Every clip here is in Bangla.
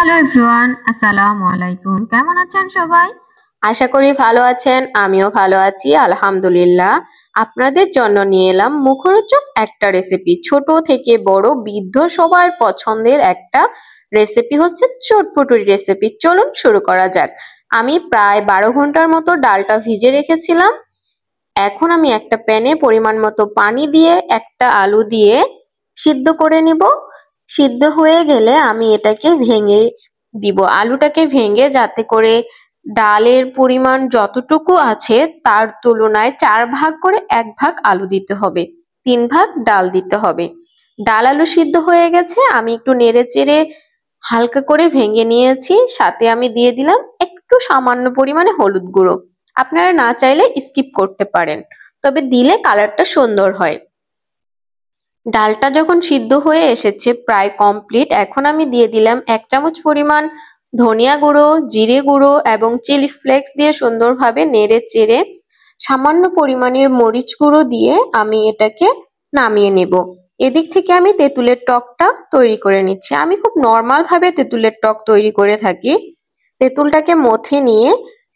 হ্যালো এভরিওয়ান, আসসালামু আলাইকুম। কেমন আছেন সবাই? আশা করি ভালো আছেন। আমিও ভালো আছি, আলহামদুলিল্লাহ। আপনাদের জন্য নিয়ে এলাম মুখরোচক একটা রেসিপি। ছোট থেকে বড় বৃদ্ধ সবার পছন্দের একটা রেসিপি হচ্ছে চটপটি রেসিপি। চলুন শুরু করা যাক। আমি প্রায় 12 ঘন্টার মতো ডালটা ভিজে রেখেছিলাম। এখন আমি একটা প্যানে পরিমাণ মতো পানি দিয়ে একটা আলু দিয়ে সিদ্ধ করে নিব। সিদ্ধ হয়ে গেলে আমি এটাকে ভেঙে দিব। আলুটাকে ভেঙে যাতে করে ডালের পরিমাণ যতটুকু আছে তার তুলনায় 4 ভাগ করে 1 ভাগ আলু দিতে হবে, 3 ভাগ ডাল দিতে হবে। ডাল আলু সিদ্ধ হয়ে গেছে, আমি একটু নেড়ে চেড়ে হালকা করে ভেঙে নিয়েছি। সাথে আমি দিয়ে দিলাম একটু সামান্য পরিমাণে হলুদ গুঁড়ো। আপনারা না চাইলে স্কিপ করতে পারেন, তবে দিলে কালারটা সুন্দর হয়। ডালটা যখন সিদ্ধ হয়ে এসেছে প্রায় কমপ্লিট, এখন আমি দিয়ে দিলাম 1 চামচ পরিমাণ ধনিয়া গুঁড়ো, জিরে গুঁড়ো এবং চিলি ফ্লেক্স দিয়ে সুন্দরভাবে নেড়ে চেড়ে সামান্য পরিমাণের মরিচ গুঁড়ো দিয়ে আমি এটাকে নামিয়ে নেব। এদিক থেকে আমি তেঁতুলের টকটা তৈরি করে নিচ্ছি। আমি খুব নর্মাল ভাবে তেঁতুলের টক তৈরি করে থাকি। তেঁতুলটাকে মথে নিয়ে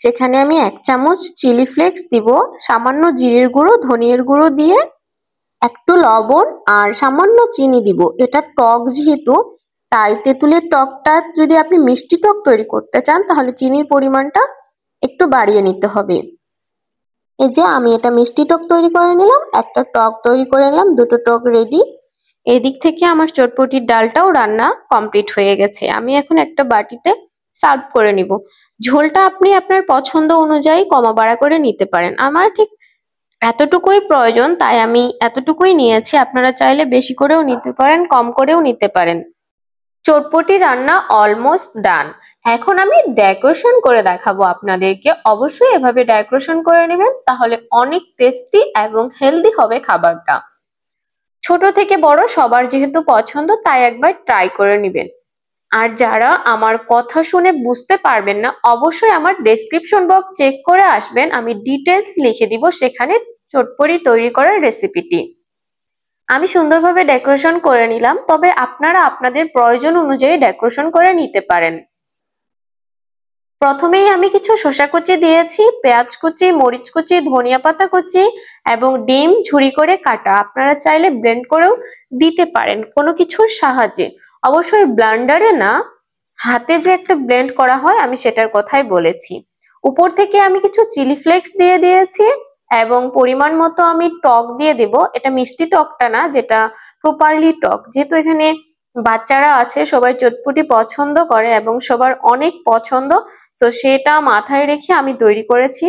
সেখানে আমি 1 চামচ চিলি ফ্লেক্স দিব, সামান্য জিরের গুঁড়ো, ধনিয়ার গুঁড়ো দিয়ে একটু লবণ আর সামান্য চিনি দিব। এটা টক যেহেতু, তাই তেঁতুলের টকটা যদি আপনি মিষ্টি টক তৈরি করতে চান তাহলে চিনির পরিমাণটা একটু বাড়িয়ে নিতে হবে। এই যে আমি এটা মিষ্টি টক তৈরি করে নিলাম, একটা টক তৈরি করে নিলাম, দুটো টক রেডি। এদিক থেকে আমার চটপটির ডালটাও রান্না কমপ্লিট হয়ে গেছে। আমি এখন একটা বাটিতে সার্ভ করে নিব। ঝোলটা আপনি আপনার পছন্দ অনুযায়ী কমা বাড়া করে নিতে পারেন। আমার ঠিক এতটুকুই প্রয়োজন, তাই আমি এতটুকুই নিয়েছি। আপনারা চাইলে বেশি করেও নিতে পারেন, কম করেও নিতে পারেন। চটপটি রান্না অলমোস্ট ডান। এখন আমি ডেকোরেশন করে দেখাবো আপনাদেরকে। অবশ্যই এভাবে ডেকোরেশন করে নেবেন, তাহলে অনেক টেস্টি এবং হেলদি হবে খাবারটা। ছোট থেকে বড় সবার যেহেতু পছন্দ, তাই একবার ট্রাই করে নেবেন। আর যারা আমার কথা শুনে বুঝতে পারবেন না, অবশ্যই আমার ডেসক্রিপশন বক্স চেক করে আসবেন। আমি ডিটেলস লিখে দিব সেখানে চটপটি তৈরি করার রেসিপিটি। আমি সুন্দরভাবে ডেকোরেশন করে নিলাম, তবে আপনারা আপনাদের প্রয়োজন অনুযায়ী ডেকোরেশন করে নিতে পারেন। প্রথমেই আমি কিছু শসা কুচি দিয়েছি, পেঁয়াজ কুচি, মরিচ কুচি, ধনিয়া পাতা কুচি এবং ডিম ঝুরি করে কাটা। আপনারা চাইলে ব্লেন্ড করেও দিতে পারেন কোনো কিছুর সাহায্যে, অবশ্যই ব্লেন্ডারে না, হাতে যে একটা ব্লেন্ড করা হয় আমি সেটার কথাই বলেছি। উপর থেকে আমি কিছু চিলি ফ্লেক্স দিয়ে দিয়েছি এবং পরিমাণ মতো আমি টক দিয়ে দেব। এটা মিষ্টি টকটা না, যেটা প্রপারলি টক, যেহেতু এখানে বাচ্চারা আছে, সবাই চটপটি পছন্দ করে এবং সবার অনেক পছন্দ, তো সেটা মাথায় রেখে আমি তৈরি করেছি।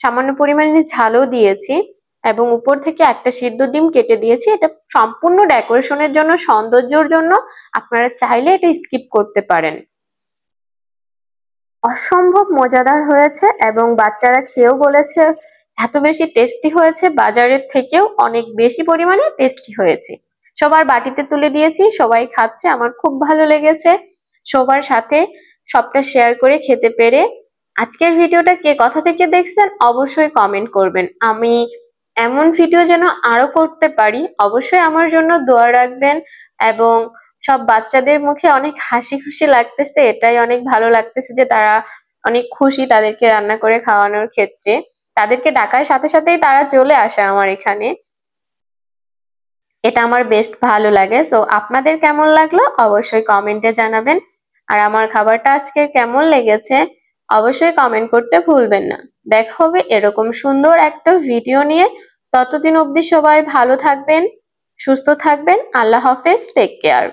সামান্য পরিমাণে ঝালও দিয়েছি এবং উপর থেকে একটা সিদ্ধ ডিম কেটে দিয়েছি। এটা সম্পূর্ণ ডেকোরেশনের জন্য, সৌন্দর্যের জন্য। আপনারা চাইলে এটা স্কিপ করতে পারেন। অসম্ভব মজাদার হয়েছে এবং বাচ্চারা খেয়েও বলেছে এত বেশি টেস্টি হয়েছে, বাজারের থেকেও অনেক বেশি পরিমাণে টেস্টি হয়েছে। সবার বাটিতে তুলে দিয়েছি, সবাই খাচ্ছে, আমার খুব ভালো লেগেছে সবার সাথে সবটা শেয়ার করে খেতে পেরে। আজকের ভিডিওটা কে কোথা থেকে দেখছেন অবশ্যই কমেন্ট করবেন। আমি এমন ভিডিও যেন আরো করতে পারি, অবশ্যই আমার জন্য দোয়া রাখবেন। এবং সব বাচ্চাদের মুখে অনেক হাসি খুশি লাগতেছে, এটাই অনেক ভালো লাগতেছে যে তারা অনেক খুশি তাদেরকে রান্না করে খাওয়ানোর ক্ষেত্রে। তাদেরকে ডাকার সাথে সাথেই তারা চলে আসে আমার এখানে, এটা আমার বেস্ট ভালো লাগে। সো আপনাদের কেমন লাগলো অবশ্যই কমেন্টে জানাবেন। আর আমার খাবারটা আজকে কেমন লেগেছে অবশ্যই কমেন্ট করতে ভুলবেন না। দেখা হবে এরকম সুন্দর একটা ভিডিও নিয়ে। ততদিন অবধি সবাই ভালো থাকবেন, সুস্থ থাকবেন। আল্লাহ হাফেজ, টেক কেয়ার।